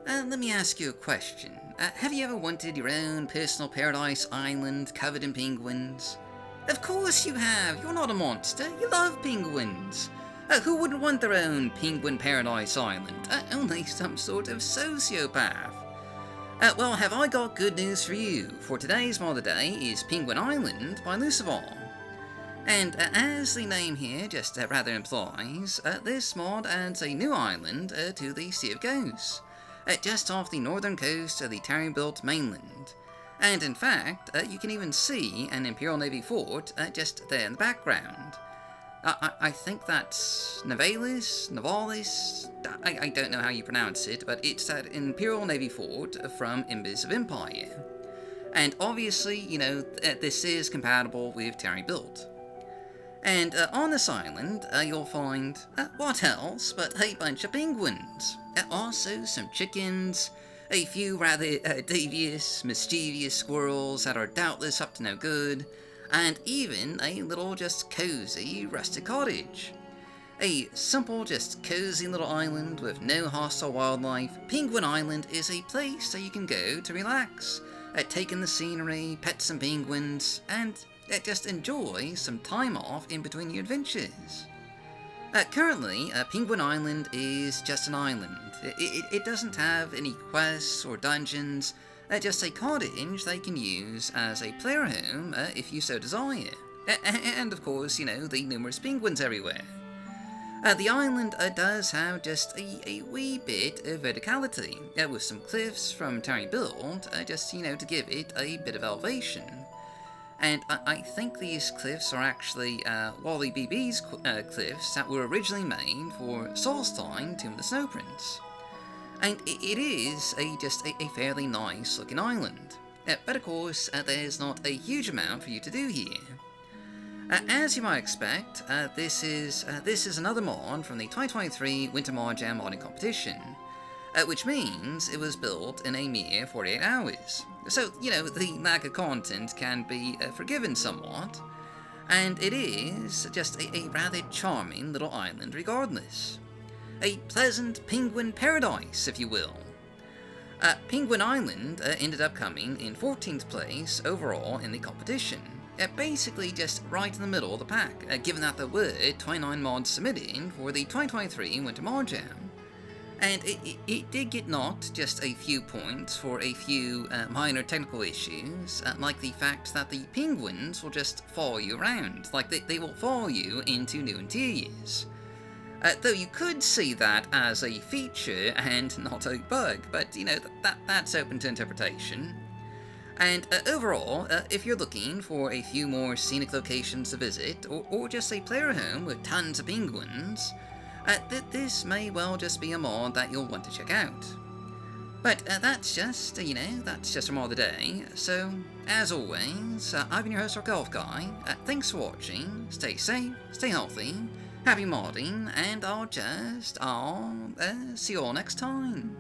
Let me ask you a question. Have you ever wanted your own personal paradise island covered in penguins? Of course you have. You're not a monster. You love penguins. Who wouldn't want their own penguin paradise island? Only some sort of sociopath. Well, have I got good news for you, for today's mod of the day is Penguin Island by Lucifer. And as the name here just rather implies, this mod adds a new island to the Sea of Ghosts, just off the northern coast of the Terry-built mainland. And in fact, you can even see an Imperial Navy fort just there in the background. I think that's Navalis, I don't know how you pronounce it, but it's that Imperial Navy fort from Embers of Empire. And obviously, you know, this is compatible with Terry-built. And on this island, you'll find, what else but a bunch of penguins. Also some chickens, a few rather devious, mischievous squirrels that are doubtless up to no good, and even a little just cozy rustic cottage. A simple, just cozy little island with no hostile wildlife, Penguin Island is a place that you can go to relax, take in the scenery, pet some penguins, and just enjoy some time off in between your adventures. Currently, Penguin Island is just an island. It doesn't have any quests or dungeons, just a cottage they can use as a player home if you so desire. And of course, you know, the numerous penguins everywhere. The island does have just a wee bit of verticality, with some cliffs from Terry-built, just, you know, to give it a bit of elevation. And I think these cliffs are actually Wally BB's cliffs that were originally made for Solstein, Tomb of the Snow Prince. And it is just a fairly nice looking island. But of course, there's not a huge amount for you to do here. As you might expect, this is another mod from the 2023 Winter Mod Jam modding competition, which means it was built in a mere 48 hours. So, you know, the lack of content can be forgiven somewhat, and it is just a rather charming little island regardless. A pleasant penguin paradise, if you will. Penguin Island ended up coming in 14th place overall in the competition, basically just right in the middle of the pack, given that there were 29 mods submitted for the 2023 Winter Mod Jam. And it did get knocked just a few points for a few minor technical issues, like the fact that the penguins will just follow you around, like they will follow you into new interiors. Though you could see that as a feature and not a bug, but you know, that's open to interpretation. And overall, if you're looking for a few more scenic locations to visit, or just a player home with tons of penguins, this may well just be a mod that you'll want to check out. But that's just, you know, that's just a mod of the day. So, as always, I've been your host, Elf Guy. Thanks for watching. Stay safe, stay healthy, happy modding, and I'll see you all next time.